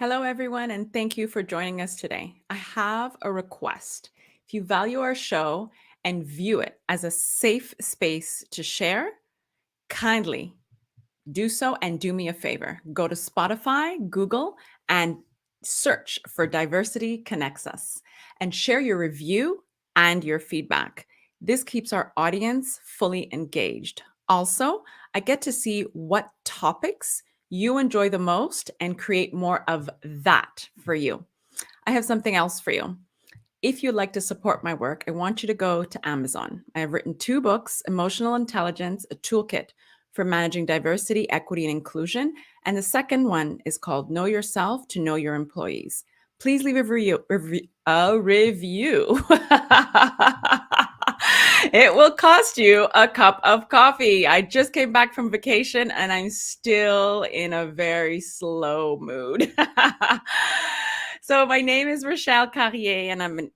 Hello, everyone, and thank you for joining us today. I have a request. If you value our show and view it as a safe space to share, kindly do so and do me a favor. Go to Spotify, Google, and search for Diversity Connects Us and share your review and your feedback. This keeps our audience fully engaged. Also, I get to see what topics you enjoy the most and create more of that for you. I have something else for you. If you'd like to support my work, I want you to go to Amazon. I have written 2 books, Emotional Intelligence, a toolkit for managing diversity, equity, and inclusion. And the second one is called Know Yourself to Know Your Employees. Please leave a review. It will cost you a cup of coffee. I just came back from vacation and I'm still in a very slow mood. So my name is Rochelle Carrier and I'm an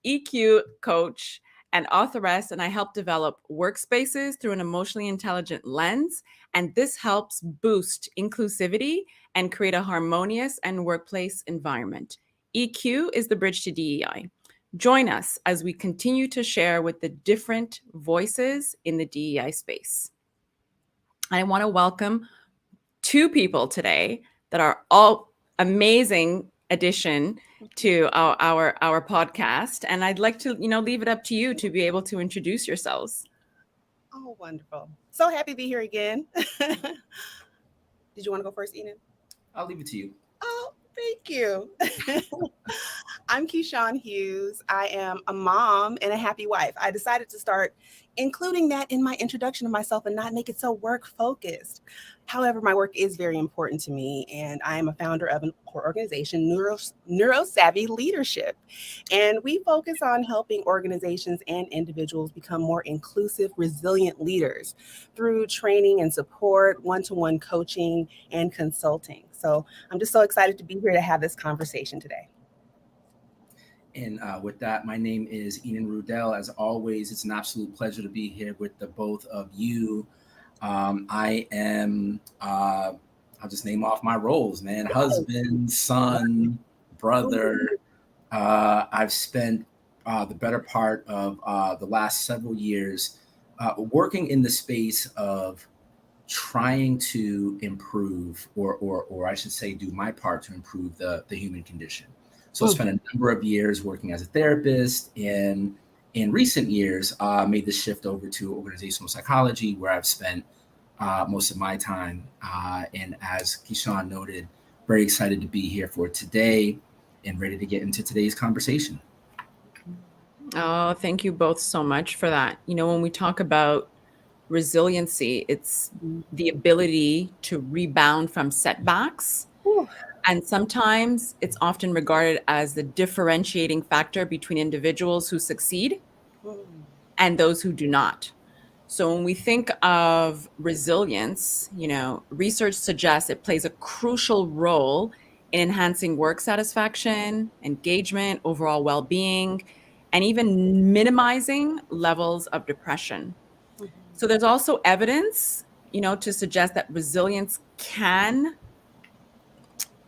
EQ coach and authoress, and I help develop workspaces through an emotionally intelligent lens. And this helps boost inclusivity and create a harmonious and workplace environment. EQ is the bridge to DEI. Join us as we continue to share with the different voices in the DEI space. I want to welcome 2 people today that are all amazing addition to our podcast, and I'd like to leave it up to you to be able to introduce yourselves. Oh, wonderful. So happy to be here again. Did you want to go first, Eden? I'll leave it to you. Oh, thank you. I'm Keyshawn Hughes. I am a mom and a happy wife. I decided to start including that in my introduction of myself and not make it so work focused. However, my work is very important to me, and I am a founder of an organization, Neurosavvy Leadership. And we focus on helping organizations and individuals become more inclusive, resilient leaders through training and support, one-to-one coaching, and consulting. So I'm just so excited to be here to have this conversation today. And with that, my name is Eden Rudell. As always, it's an absolute pleasure to be here with the both of you. I am, I'll just name off my roles, man. Husband, son, brother. I've spent the better part of the last several years working in the space of trying to improve, or I should say, do my part to improve the human condition. So I spent a number of years working as a therapist, and in recent years, made the shift over to organizational psychology, where I've spent most of my time. And as Keyshawn noted, very excited to be here for today and ready to get into today's conversation. Oh, thank you both so much for that. When we talk about resiliency, it's the ability to rebound from setbacks. And sometimes it's often regarded as the differentiating factor between individuals who succeed and those who do not. So when we think of resilience, research suggests it plays a crucial role in enhancing work satisfaction, engagement, overall well-being, and even minimizing levels of depression. So there's also evidence, to suggest that resilience can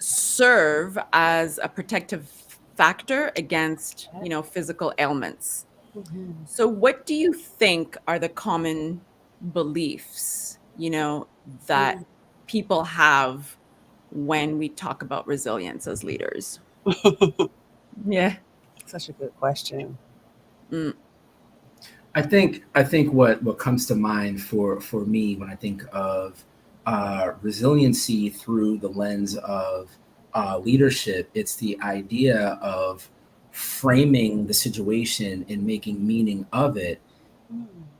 serve as a protective factor against, physical ailments. So what do you think are the common beliefs, that people have when we talk about resilience as leaders? Yeah. Such a good question. Mm. I think what comes to mind for me when I think of resiliency through the lens of leadership, it's the idea of framing the situation and making meaning of it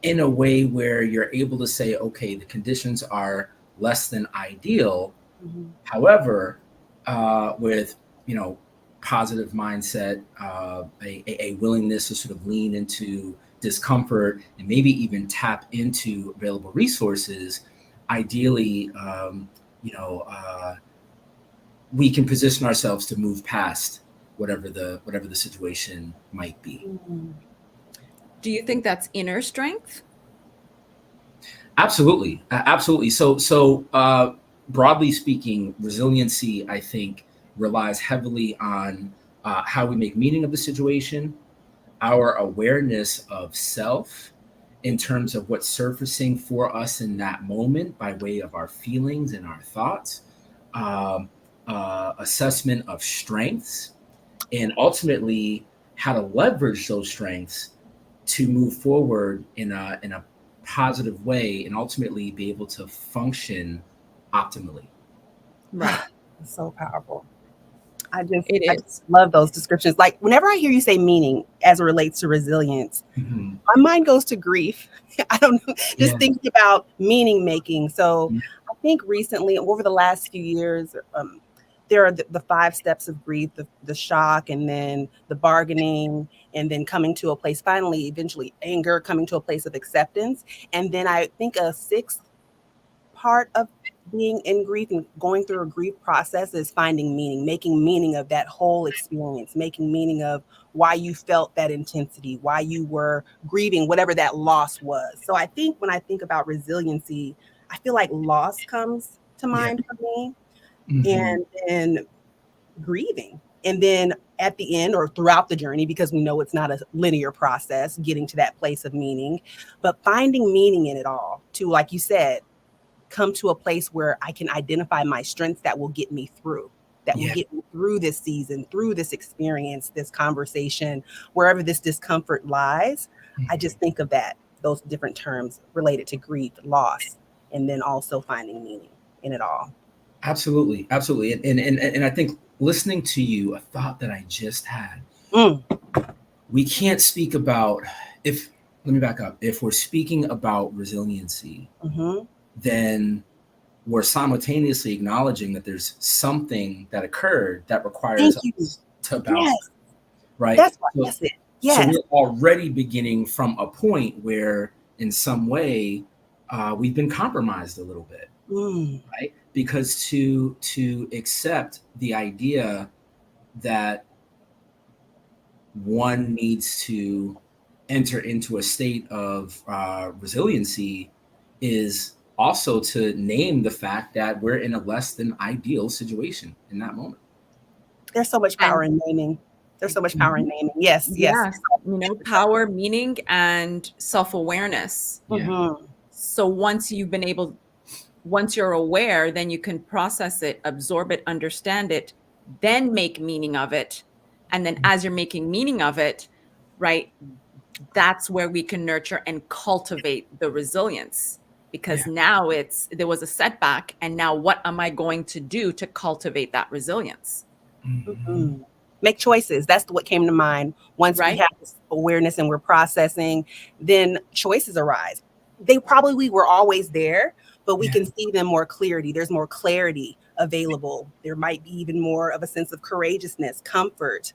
in a way where you're able to say, okay, the conditions are less than ideal. However, with positive mindset, a willingness to sort of lean into discomfort and maybe even tap into available resources, ideally, we can position ourselves to move past whatever the situation might be. Do you think that's inner strength? Absolutely. So broadly speaking, resiliency, I think, relies heavily on how we make meaning of the situation, our awareness of self in terms of what's surfacing for us in that moment by way of our feelings and our thoughts, um, assessment of strengths, and ultimately how to leverage those strengths to move forward in a positive way and ultimately be able to function optimally. Right. It's so powerful. It I just is. love those descriptions. Like whenever I hear you say meaning as it relates to resilience, Mhm. my mind goes to grief. I don't know, just Yeah. thinking about meaning making. So Yeah. I think recently, over the last few years, there are the 5 steps of grief, the shock, and then the bargaining, and then coming to a place, finally, eventually anger, coming to a place of acceptance. And then I think a sixth part of being in grief and going through a grief process is finding meaning, making meaning of that whole experience, making meaning of why you felt that intensity, why you were grieving, whatever that loss was. So I think when I think about resiliency, I feel like loss comes to Yeah. mind for me, Hmm. and then grieving. And then at the end or throughout the journey, because we know it's not a linear process getting to that place of meaning, but finding meaning in it all to, like you said, come to a place where I can identify my strengths that will get me through, that will Yeah. get me through this season, through this experience, this conversation, wherever this discomfort lies. I Mhm. just think of that, those different terms related to grief, loss, and then also finding meaning in it all. Absolutely, absolutely, and I think listening to you, a thought that I just had, Mm, we can't speak about if let me back up. If we're speaking about resiliency, hmm. then we're simultaneously acknowledging that there's something that occurred that Thank requires you. us to bounce Yes, back, right? that's what. So, That's it. so Yes. we're already beginning from a point where, in some way, we've been compromised a little bit, Mm, right? Because to accept the idea that one needs to enter into a state of resiliency is also to name the fact that we're in a less than ideal situation in that moment. there's so much power And in naming. There's so much power in Mhm. naming. Yes. Yes. yes, power, meaning, and self awareness. Yeah. Hmm. So once you're aware, then you can process it, absorb it, understand it, then make meaning of it. And then as you're making meaning of it, right, that's where we can nurture and cultivate the resilience. Because Yeah. now there was a setback, and now what am I going to do to cultivate that resilience? Mhm. Mm. Make choices. That's what came to mind. Once we Right? have this awareness and we're processing, then choices arise. They probably were always there, but we Yeah. can see them more clarity. There's more clarity available. There might be even more of a sense of courageousness, comfort,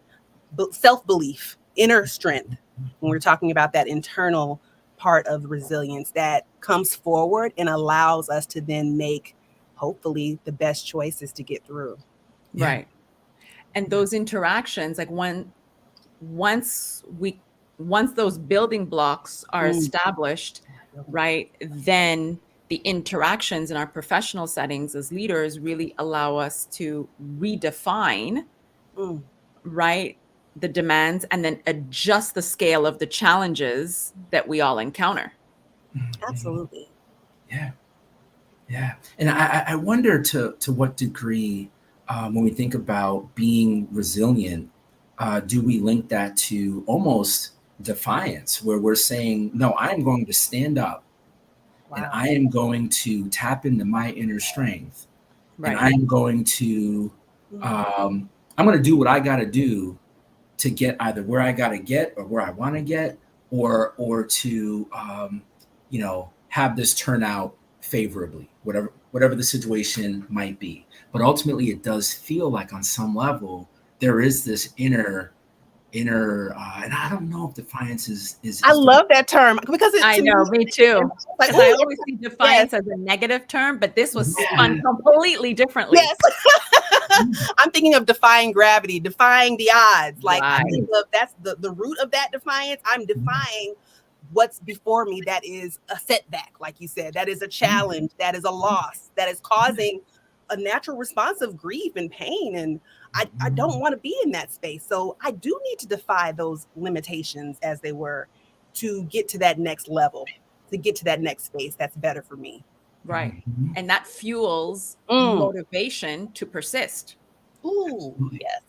self belief, inner strength. When we're talking about that internal part of resilience that comes forward and allows us to then make, hopefully, the best choices to get through. Yeah. Right. And Yeah. those interactions, like once we once those building blocks are Mm. established, right, then the interactions in our professional settings as leaders really allow us to redefine, Mm. right, the demands and then adjust the scale of the challenges that we all encounter. Mhm. Absolutely. Yeah. Yeah, and I wonder to what degree, when we think about being resilient, do we link that to almost defiance, where we're saying, "No, I am going to stand up, and Wow. I am going to tap into my inner strength, and Right. I am going to, Mm. I'm going to do what I got to do to get either where I got to get or where I want to get, or to have this turn out favorably, whatever the situation might be. But ultimately, it does feel like on some level there is this inner, and I don't know if defiance I is the love that term because it I to me know, me too. it's like, Because I oh always see yes, defiance as a negative term, but this was spun yeah. completely differently. yes. I'm thinking of defying gravity, defying the odds. Like I think Right. of that's the root of that defiance. I'm defying what's before me that is a setback, like you said, that is a challenge, that is a loss, that is causing a natural response of grief and pain. And I don't want to be in that space. So I do need to defy those limitations as they were to get to that next level, to get to that next space that's better for me. Right. Mhm. And that fuels Mm. motivation to persist. Ooh, Absolutely. yes.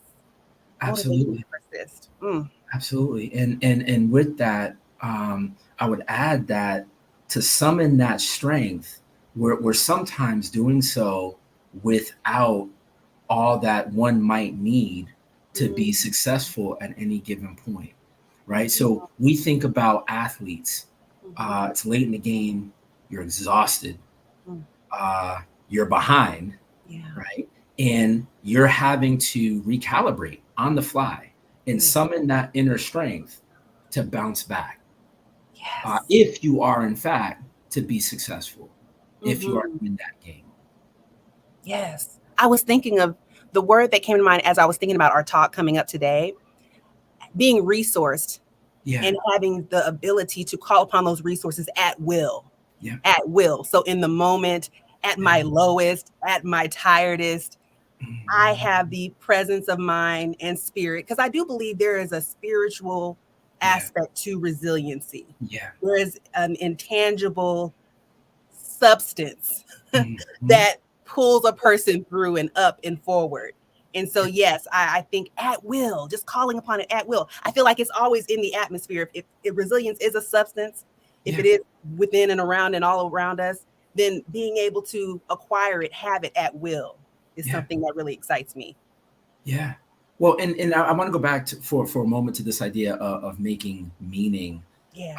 Motivation to Absolutely. persist. Mm. Absolutely. And with that, I would add that to summon that strength, we're sometimes doing so without all that one might need to be Mm. successful at any given point, right? Mhm. So we think about athletes. Mhm. It's late in the game, you're exhausted, Mm. uh, you're behind, Yeah. right? And you're having to recalibrate on the fly and Mm. summon that inner strength to bounce back. Yes. If you are, in fact, to be successful, if you are Mhm. in that game. Yes. I was thinking of the word that came to mind as I was thinking about our talk coming up today, being resourced Yeah. and having the ability to call upon those resources at will. Yeah. At will. So in the moment, at Yeah. my lowest, at my tiredest, I Mhm. have the presence of mind and spirit because I do believe there is a spiritual Yeah. aspect to resiliency. Yeah. There is an intangible substance Mhm. that pulls a person through and up and forward. And so, Yeah. yes, I think at will, just calling upon it at will. I feel like it's always in the atmosphere. If resilience is a substance, if Yeah. it is within and around and all around us, then being able to acquire it, have it at will is Yeah. something that really excites me. Yeah. Well, and I want to go back to, for a moment to this idea of making meaning. Yeah.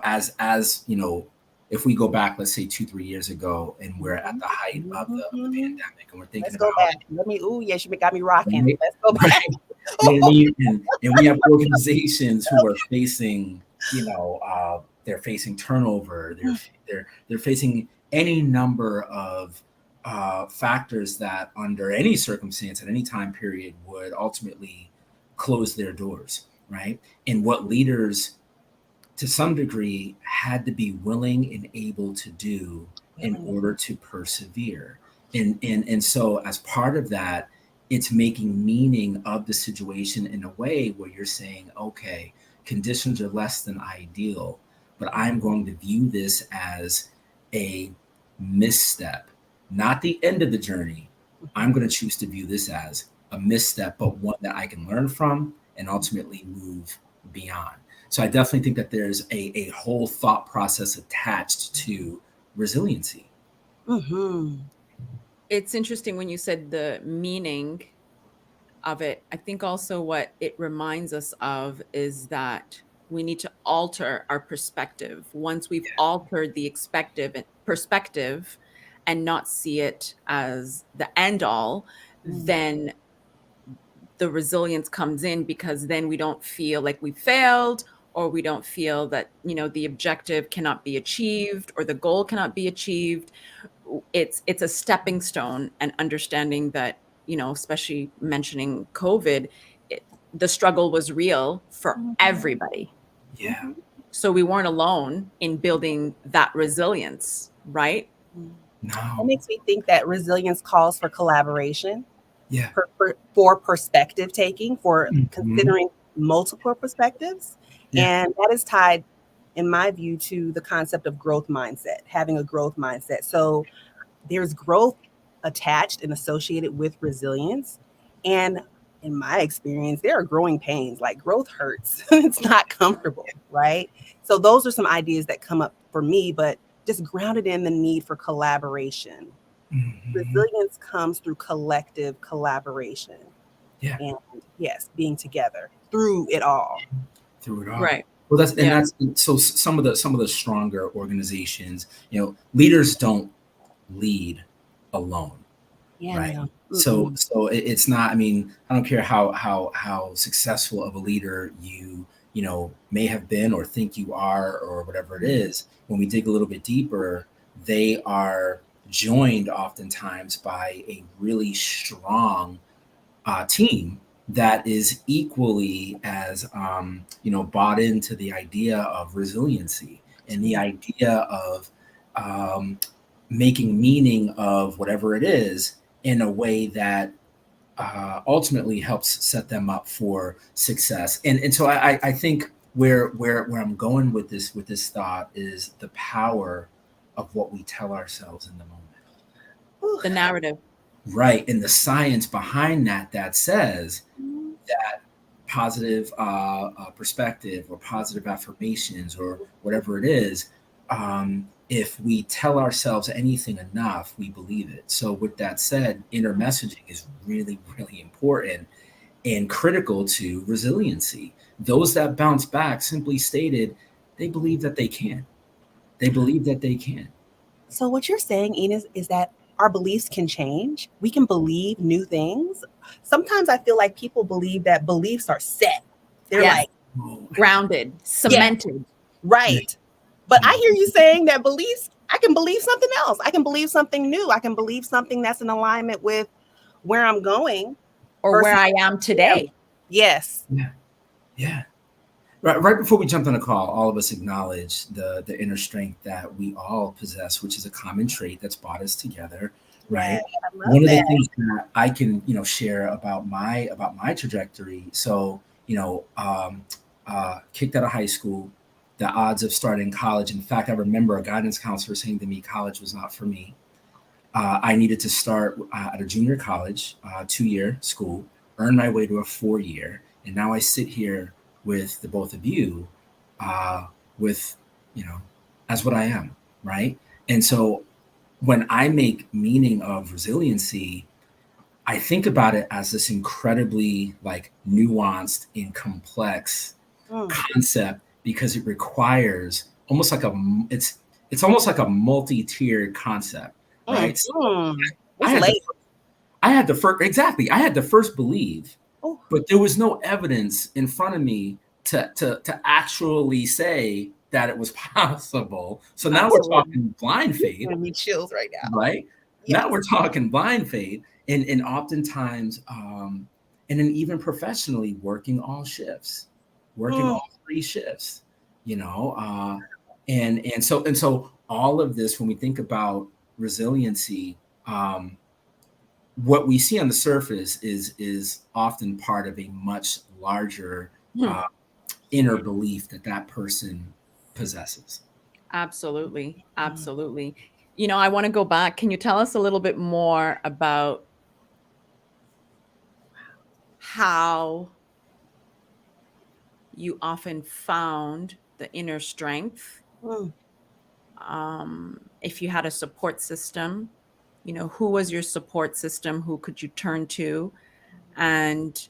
As you know, if we go back, let's say 2-3 years ago, and we're at Mhm. the height of the Mhm. pandemic, and we're thinking Let's go about back. Ooh, yes, you got me rocking. right, Let's go back. right, and we have organizations who are facing, they're facing turnover, they're facing any number of factors that, under any circumstance at any time period, would ultimately close their doors, right? And what leaders, to some degree, had to be willing and able to do in Willing. order to persevere. And so as part of that, it's making meaning of the situation in a way where you're saying, okay, conditions are less than ideal, but I'm going to view this as a misstep, not the end of the journey. I'm going to choose to view this as a misstep, but one that I can learn from and ultimately move beyond. So I definitely think that there's a whole thought process attached to resiliency. Mm-hmm. It's interesting when you said the meaning of it. I think also what it reminds us of is that we need to alter our perspective. Once we've altered the expected perspective and not see it as the end all, then the resilience comes in, because then we don't feel like we failed, or we don't feel that, the objective cannot be achieved or the goal cannot be achieved. It's a stepping stone, and understanding that, especially mentioning COVID, the struggle was real for everybody. Yeah. So we weren't alone in building that resilience, right? That No. makes me think that resilience calls for collaboration, Yeah. for perspective taking, for Mhm. considering multiple perspectives. Yeah. And that is tied, in my view, to the concept of growth mindset, having a growth mindset. So there's growth attached and associated with resilience. And in my experience, there are growing pains. Like, growth hurts, it's not comfortable, right? So those are some ideas that come up for me, but just grounded in the need for collaboration. Mhm. Resilience comes through collective collaboration Yeah. and, yes, being together through it all. Through it all. Right. Well, that's and Yeah. that's so some of the stronger organizations, leaders don't lead alone. Yeah, Right. no. So it's not. I mean, I don't care how successful of a leader you may have been or think you are or whatever it is. When we dig a little bit deeper, they are joined oftentimes by a really strong team that is equally as bought into the idea of resiliency and the idea of um, making meaning of whatever it is in a way that ultimately helps set them up for success. And so I think where I'm going with this thought is the power of what we tell ourselves in the moment. Ooh. The narrative. Right. And the science behind that says Mhm. that positive perspective or positive affirmations or whatever it is, if we tell ourselves anything enough, we believe it. So, with that said, inner messaging is really, really important and critical to resiliency. Those that bounce back, simply stated, they believe that they can. They believe that they can. So what you're saying, Enos, is that our beliefs can change. We can believe new things. Sometimes I feel like people believe that beliefs are set. They're Yes. like, Oh, Grounded, yeah, cemented. right. But I hear you saying that beliefs, I can believe something else. I can believe something new. I can believe something that's in alignment with where I'm going Or where versus I am today. yes. yeah. Yeah. Right before we jumped on the call, all of us acknowledge the inner strength that we all possess, which is a common trait that's brought us together, Yeah, right? I love One of the that. things that I can, share about my trajectory. So, kicked out of high school, the odds of starting college. In fact, I remember a guidance counselor saying to me, college was not for me. I needed to start at a junior college, 2-year school, earn my way to a 4-year, and now I sit here with the both of you, uh, with you know, as what I am, right? And so when I make meaning of resiliency, I think about it as this incredibly like nuanced and complex Mm, concept because it requires almost like it's almost like a multi-tiered concept, mm, right? So mm. I It's had the late. I had the first exactly. I had to first believe, Oh, but there was no evidence in front of me to actually say that it was possible. So now we're absolutely. talking blind You're faith, giving me chills right now. right? Now Yes. we're talking blind faith, and oftentimes, and then even professionally working all shifts, working Mm, all 3 shifts, and so all of this when we think about resiliency. What we see on the surface is often part of a much larger Hmm. uh, inner belief that person possesses. Absolutely. mm. Absolutely. I want to go back. Can you tell us a little bit more about how you often found the inner strength? Mm. If you had a support system, who was your support system? Who could you turn to? And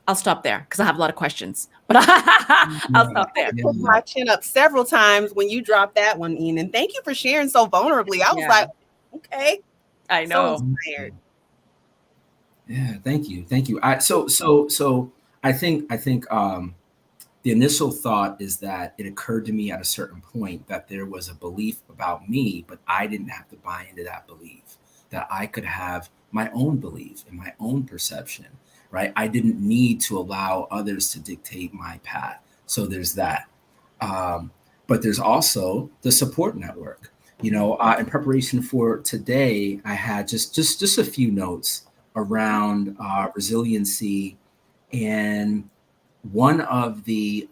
I'll stop there because I have a lot of questions, but I'll Yeah, stop I had there. to put yeah, my chin up several times when you dropped that one, Ian. And thank you for sharing so vulnerably. I was Yeah, like, okay, I so know. inspired. yeah. Thank you. So I think the initial thought is that it occurred to me at a certain point that there was a belief about me, but I didn't have to buy into that belief, that I could have my own belief and my own perception, right? I didn't need to allow others to dictate my path. So there's that. Um, but there's also the support network. In preparation for today, I had just a few notes around resiliency, and one of the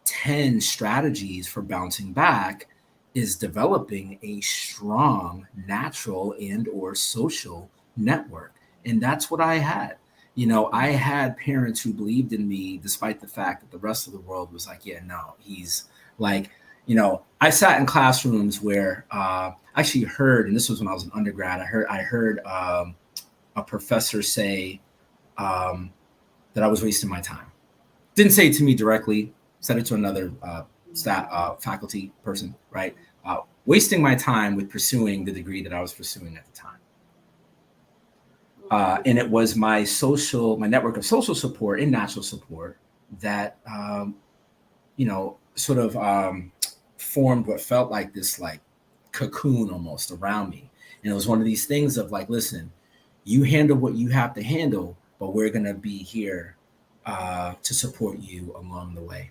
10 strategies for bouncing back is developing a strong natural and or social network. And that's what I had. I had parents who believed in me despite the fact that the rest of the world was like, yeah, no, he's like, I sat in classrooms where I actually heard, and this was when I was an undergrad, I heard a professor say um, that I was wasting my time. Didn't say it to me directly, said it to another faculty person, right? Wasting my time with pursuing the degree that I was pursuing at the time. And it was my network of social support and natural support that, sort of formed what felt like this like cocoon almost around me. And it was one of these things of like, listen, you handle what you have to handle, but we're going to be here to support you along the way,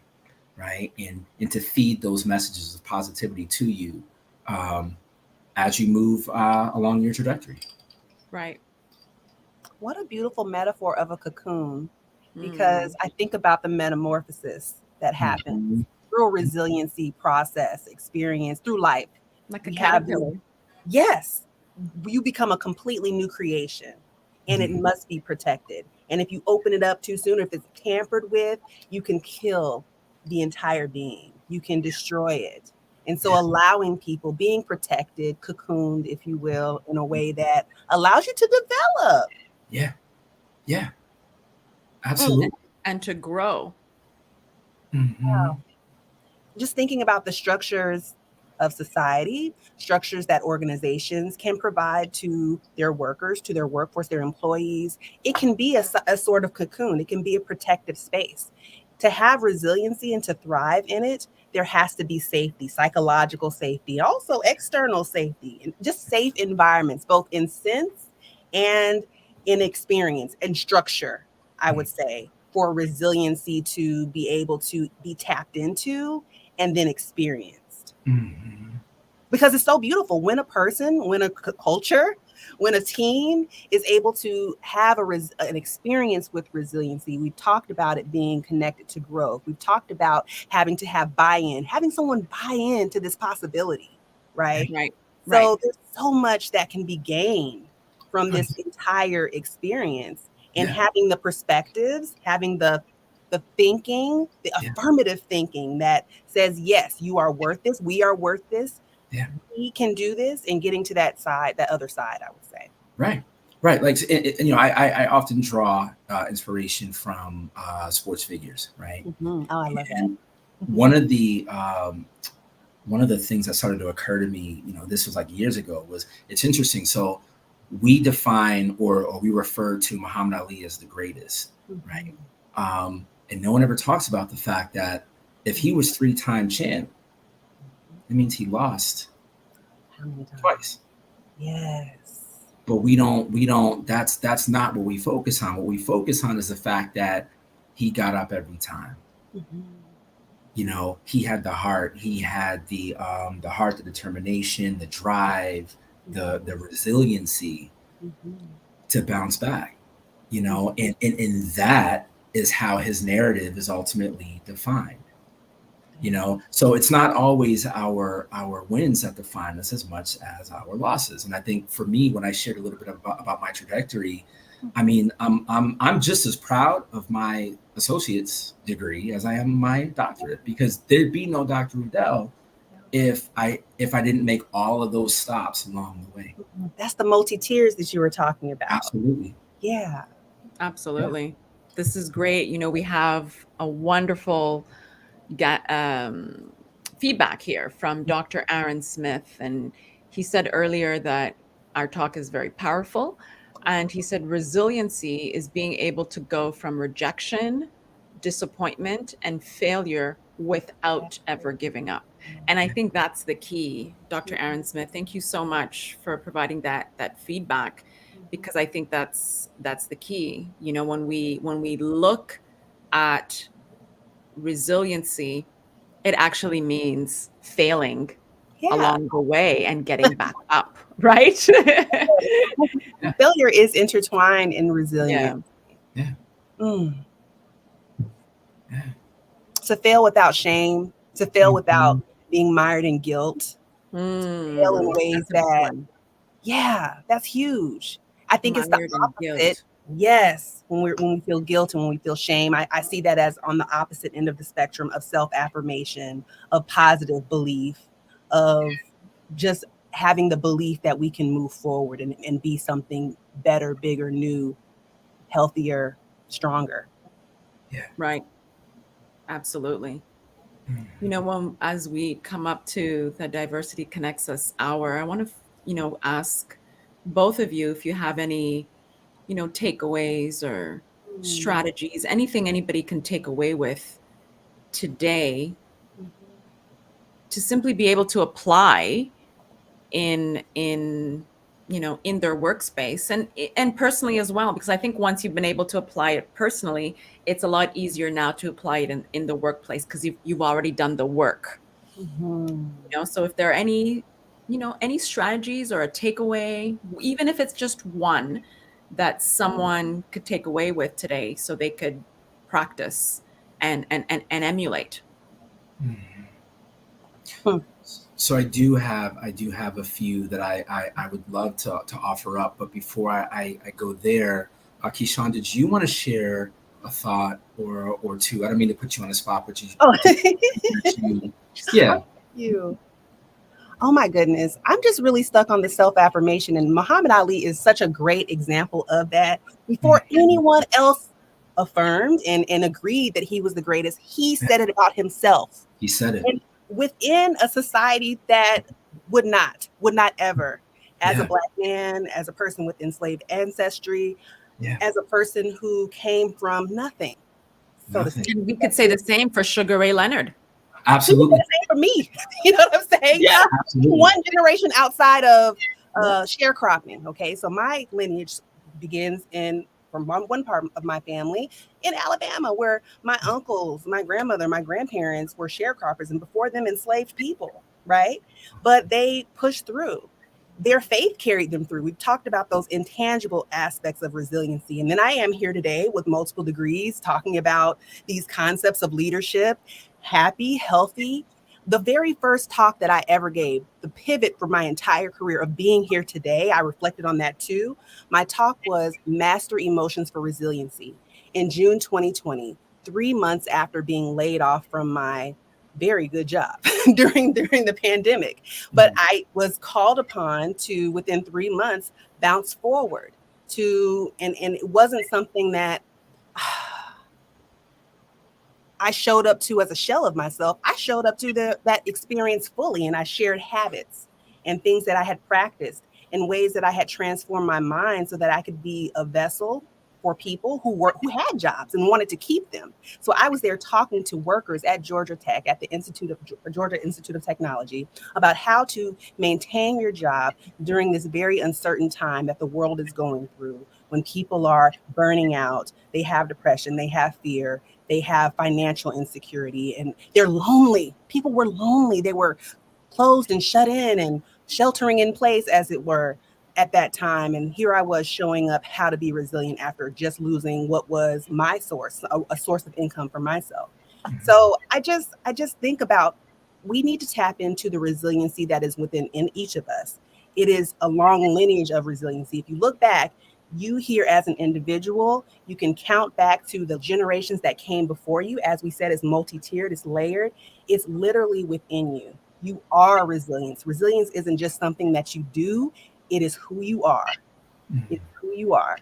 right? And to feed those messages of positivity to you. Um, as you move along your trajectory. Right. What a beautiful metaphor of a cocoon, Mm. because I think about the metamorphosis that happens Mhm. through a resiliency process, experience through life. Like a We have these, caterpillar. yes, you become a completely new creation, and it Mhm. must be protected. And if you open it up too soon, or if it's tampered with, you can kill the entire being, you can destroy it. And so Yeah, allowing people, being protected, cocooned, if you will, in a way that allows you to develop. yeah, yeah, Mm. absolutely. And to grow. Hmm. Just thinking about the structures of society, structures that organizations can provide to their workers, to their workforce, their employees, it can be a sort of cocoon, it can be a protective space. To have resiliency and to thrive in it, there has to be safety, psychological safety, also external safety, and just safe environments, both in sense and in experience and structure, I would say, for resiliency to be able to be tapped into and then experienced. Hmm. Because it's so beautiful when a person, when a culture, when a team is able to have an experience with resiliency. We've talked about it being connected to growth. We've talked about having to have buy-in, having someone buy in to this possibility, right? Right. Right. So there's so much that can be gained from this Tons. entire experience, and Yeah, having the perspectives, having the thinking, the yeah, affirmative thinking that says, yes, you are worth this, we are worth this, yeah. we can do this, and getting to that side, that other side, I would say. Right, right. Like I often draw inspiration from sports figures, right? Oh, I love that. And one of the um, one of the things that started to occur to me, this was like years ago, was it's interesting. So we define or we refer to Muhammad Ali as the greatest, right? And no one ever talks about the fact that if he was three-time champ, it means he lost How many times? twice. Yes. But we don't that's not what we focus on. What we focus on is the fact that he got up every time. Mhm. He had the heart, the determination, the drive, the resiliency Mhm. to bounce back. Mhm. And that is how his narrative is ultimately defined. So it's not always our wins that define us as much as our losses. And I think for me, when I shared a little bit about my trajectory, I mean, I'm just as proud of my associate's degree as I am my doctorate, because there'd be no Dr. Rudell if I didn't make all of those stops along the way. That's the multi tiers that you were talking about. Absolutely. Yeah. Yeah. Absolutely. This is great. We have a wonderful feedback here from Dr. Aaron Smith. And he said earlier that our talk is very powerful. And he said resiliency is being able to go from rejection, disappointment, and failure without ever giving up. And I think that's the key, Dr. Aaron Smith. Thank you so much for providing that feedback, because I think that's the key. When we look at resiliency, it actually means failing Yeah. along the way and getting back up, right? Yeah. Failure is intertwined in resilience. Yeah. Yeah. Mm. Yeah. To fail without shame, to fail without Mhm. being mired in guilt, fail in ways That's a big that, one. yeah, that's huge. I think it's the Mired in opposite. guilt. Yes, when we feel guilt and when we feel shame, I see that as on the opposite end of the spectrum of self-affirmation, of positive belief, of just having the belief that we can move forward and be something better, bigger, new, healthier, stronger. Yeah. Right. Absolutely. Mhm. As we come up to the Diversity Connects Us hour, I want to, ask both of you if you have any, takeaways or Mm. strategies, anything anybody can take away with today to simply be able to apply in their workspace and personally as well, because I think once you've been able to apply it personally, it's a lot easier now to apply it in the workplace, because you've already done the work. Mhm. So if there are any any strategies or a takeaway, even if it's just one, that someone could take away with today so they could practice and emulate? Hmm. So I do have a few that I would love to offer up, but before I go there, Keyshawn, did you want to share a thought or two? I don't mean to put you on the spot, but Oh, you yeah. you. Oh my goodness. I'm just really stuck on the self affirmation. And Muhammad Ali is such a great example of that. Before Mhm. anyone else affirmed and agreed that he was the greatest, he said it about himself. He said it. And within a society that would not ever, as a Yeah, Black man, as a person with enslaved ancestry, yeah. as a person who came from nothing, so to Nothing. speak. And we could say the same for Sugar Ray Leonard. People say Absolutely. the same for me. You know what I'm saying? Yeah. Absolutely. One generation outside of Yeah. sharecropping. Okay, so my lineage begins in from one part of my family in Alabama, where my uncles, my grandmother, my grandparents were sharecroppers, and before them, enslaved people. Right, but they pushed through. Their faith carried them through. We've talked about those intangible aspects of resiliency. And then I am here today with multiple degrees talking about these concepts of leadership, happy, healthy. The very first talk that I ever gave, the pivot for my entire career of being here today, I reflected on that too. My talk was Master Emotions for Resiliency in June 2020, 3 months after being laid off from my very good job during the pandemic. But Mhm. I was called upon to, within 3 months, bounce forward to, and it wasn't something that I showed up to as a shell of myself. I showed up to that experience fully, and I shared habits and things that I had practiced and ways that I had transformed my mind so that I could be a vessel for people who had jobs and wanted to keep them. So I was there talking to workers at Georgia Tech, at the Georgia Institute of Technology, about how to maintain your job during this very uncertain time that the world is going through, when people are burning out, they have depression, they have fear, they have financial insecurity, and they're lonely. People were lonely. They were closed and shut in and sheltering in place, as it were, at that time. And here I was showing up how to be resilient after just losing what was my source, a source of income for myself. So I just think about, we need to tap into the resiliency that is within in each of us. It is a long lineage of resiliency. If you look back, you here as an individual, you can count back to the generations that came before you. As we said, it's multi-tiered, it's layered. It's literally within you. You are resilience. Resilience isn't just something that you do, it is who you are. Mhm. It's who you are.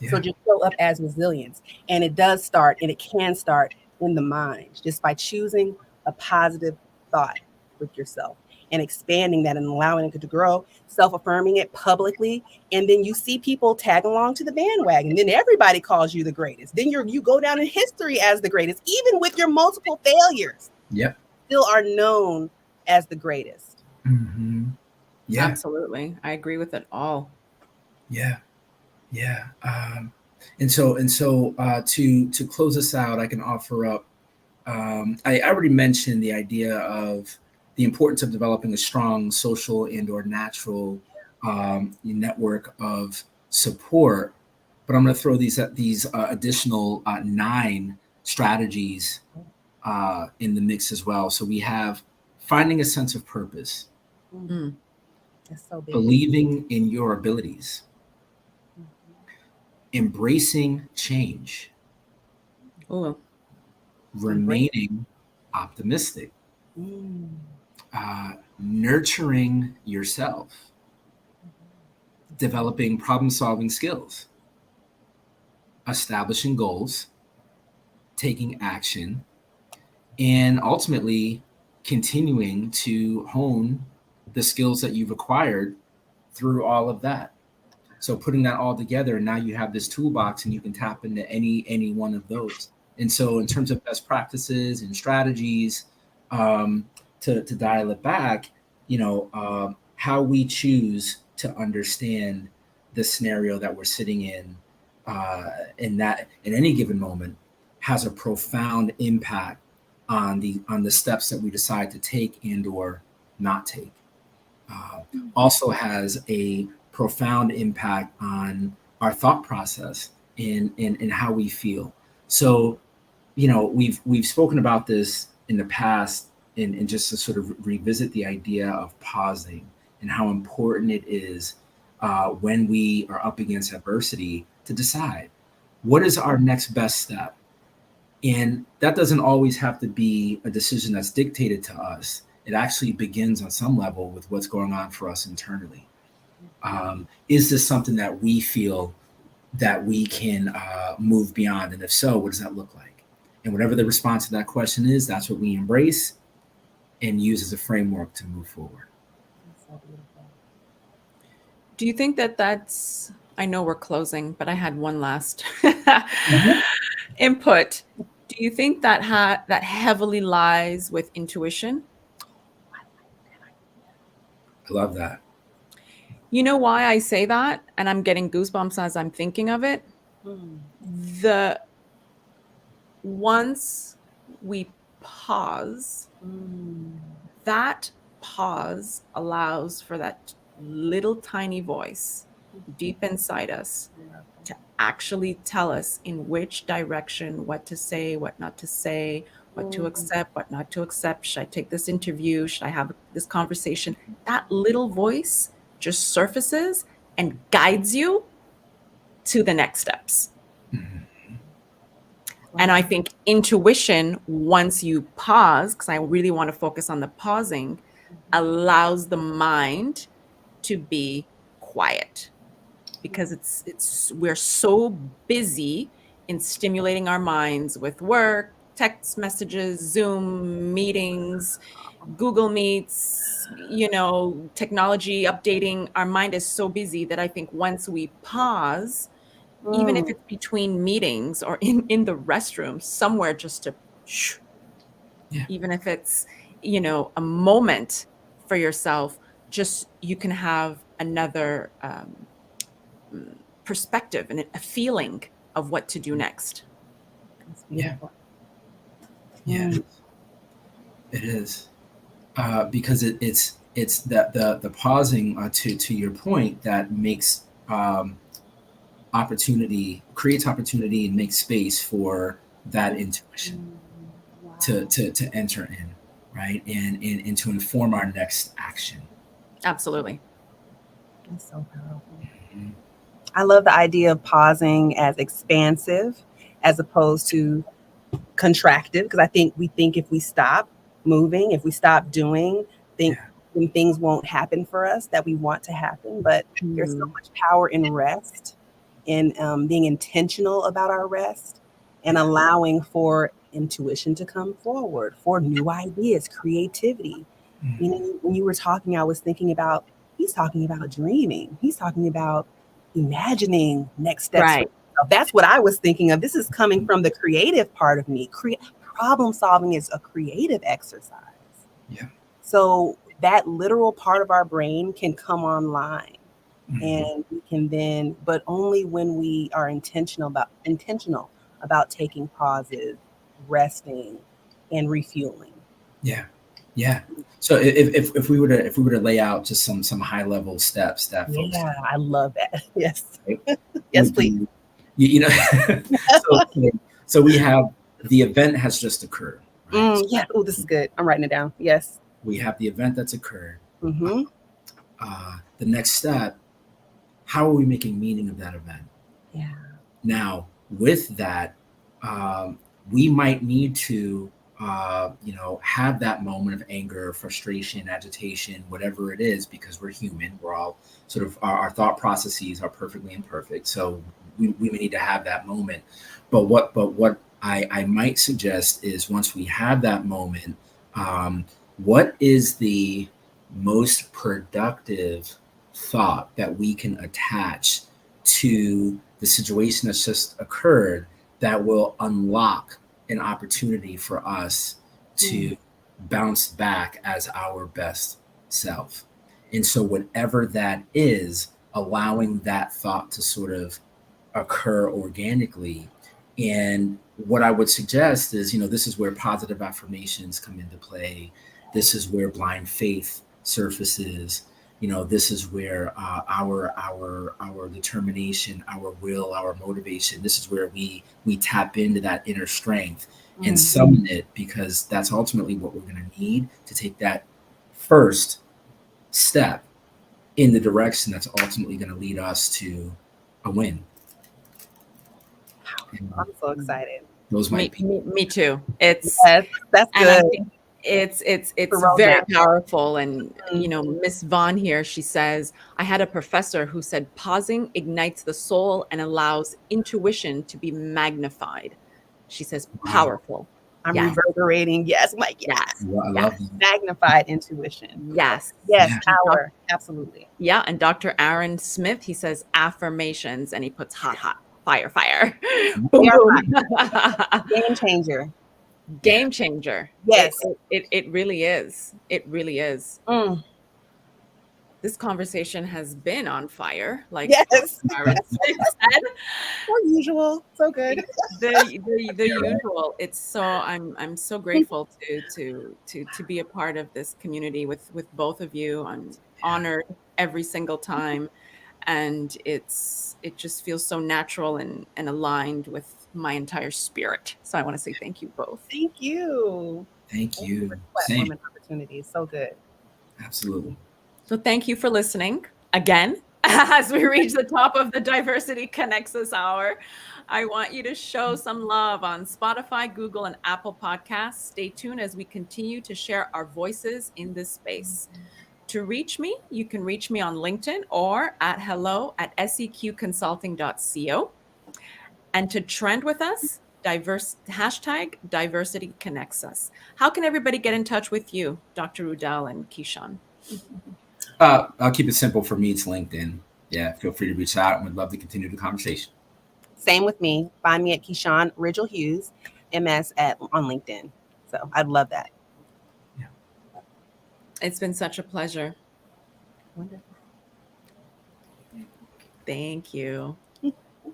So Yeah. just show up as resilience. And it does start, and it can start in the mind, just by choosing a positive thought with yourself and expanding that and allowing it to grow, self-affirming it publicly. And then you see people tag along to the bandwagon. Then everybody calls you the greatest. Then you go down in history as the greatest, even with your multiple failures, Yep. still are known as the greatest. Hmm. Yeah. Absolutely. I agree with it all. Yeah. Yeah. And so to close us out, I can offer up. I already mentioned the idea of the importance of developing a strong social and/or natural network of support. But I'm going to throw these additional 9 strategies in the mix as well. So we have finding a sense of purpose, Mm, Mm. that's so big. believing in your abilities, Mhm. embracing change, Oh, Embrace. remaining optimistic, Mm. nurturing yourself, That's so big. developing problem solving skills, establishing goals, taking action, and ultimately continuing to hone the skills that you've acquired through all of that. So putting that all together, now you have this toolbox and you can tap into any one of those. And so in terms of best practices and strategies, um, to dial it back, how we choose to understand the scenario that we're sitting in that in any given moment has a profound impact on the steps that we decide to take and or not take. also has a profound impact on our thought process and how we feel. So, we've spoken about this in the past, and just to sort of revisit the idea of pausing and how important it is when we are up against adversity to decide what is our next best step. And that doesn't always have to be a decision that's dictated to us. It actually begins on some level with what's going on for us internally. Is this something that we feel that we can move beyond? And if so, what does that look like? And whatever the response to that question is, that's what we embrace and use as a framework to move forward. That's so beautiful. Do you think that that's, I know we're closing, but I had one last Mhm. input. Do you think that that heavily lies with intuition? I love that. You know why I say that? And I'm getting goosebumps as I'm thinking of it. Mm, The once we pause, mm, that pause allows for that little tiny voice deep inside us I love to actually tell us in which direction, what to say, what not to say, that. what to accept, what not to accept. Should I take this interview? Should I have this conversation? That little voice just surfaces and guides you to the next steps. Mhm. And I Wow. think intuition, once you pause, because I really want to focus on the pausing, allows the mind to be quiet, because it's we're so busy in stimulating our minds with work, text messages, Zoom meetings, Google Meets, technology updating. Our mind is so busy that I think once we pause, even if Mm, it's between meetings or in the restroom somewhere, just to shh, Yeah. even if it's a moment for yourself, just you can have another perspective and a feeling of what to do next. that's Yeah. beautiful. Yeah. Mm, It is. Because it's that the pausing, to your point, that makes opportunity, creates opportunity and makes space for that intuition mm, to wow. to enter in, right, and to inform our next action. Absolutely. That's so powerful. Mhm. I love the idea of pausing as expansive as opposed to contractive, because I think we think if we stop moving, if we stop doing, think Yeah. then things won't happen for us that we want to happen. But there's so Mm, much power in rest, in being intentional about our rest, and Yeah. allowing for intuition to come forward, for new ideas, creativity. You Mhm. know, when you were talking, I was thinking about, he's talking about dreaming. He's talking about imagining next steps for right. yourself. That's what I was thinking of. This is coming from the creative part of me. Problem solving is a creative exercise. Yeah. So that literal part of our brain can come online, Mhm. and we can then, but only when we are intentional about taking pauses, resting, and refueling. Yeah. Yeah. So if we were to lay out just some high level steps that folks Yeah, I love that. Yes. right, Yes, would please. be, you know so so we have, the event has just occurred, right? So Yeah. Oh, this is good. I'm writing it down. Yes. we have the event that's occurred. Mm-hmm. The next step, how are we making meaning of that event? Yeah. Now, with that, um, we might need to, have that moment of anger, frustration, agitation, whatever it is, because we're human. We're all sort of, our thought processes are perfectly imperfect. So we may need to have that moment. But what I might suggest is, once we have that moment, what is the most productive thought that we can attach to the situation that's just occurred, that will unlock an opportunity for us Mm, to bounce back as our best self. And so, whatever that is, allowing that thought to sort of occur organically. And what I would suggest is, this is where positive affirmations come into play. This is where blind faith surfaces. this is where our determination, our will, our motivation, this is where we tap into that inner strength and summon it, because that's ultimately what we're going to need to take that first step in the direction that's ultimately going to lead us to a win. And I'm so excited. those might be. Me too. It's Yes, that's and I good. think it's The very roadmap. powerful. And Mhm. Miss Vaughn here, she says, I had a professor who said pausing ignites the soul and allows intuition to be magnified. She says Wow. powerful. I'm Yes, reverberating. Yes, I'm like, yes, yes. I yes, love that. Magnified intuition. yes. Yes, Yeah. And power. Absolutely. yeah, and Dr. Aaron Smith, he says affirmations and he puts hot, hot, fire, fire. They Boom, are boom. game changer. Yeah. Game changer. It, Yes. it it really is. It really is. Mm. This conversation has been on fire, like Dr. Yes. Aaron Smith said. Per usual. So good. The usual. It's so I'm so grateful to be a part of this community with both of you. I'm honored every single time, and it just feels so natural and aligned with my entire spirit. So I want to say thank you both. Thank you. Thank Thank you for you. the platform Same. and opportunity. So good. Absolutely. So thank you for listening again. As we reach the top of the Diversity Connects Us hour, I want you to show some love on Spotify, Google, and Apple Podcasts. Stay tuned as we continue to share our voices in this space. To reach me, you can reach me on LinkedIn or at hello@seqconsulting.co. And to trend with us, #diversity connects us. How can everybody get in touch with you, Dr. Rudell and Keyshawn? I'll keep it simple. For me, it's LinkedIn. Yeah, feel free to reach out, and we'd love to continue the conversation. Same with me. Find me at Keyshawn Ridgel Hughes, MS on LinkedIn. So I'd love that. Yeah. It's been such a pleasure. Wonderful. Thank you.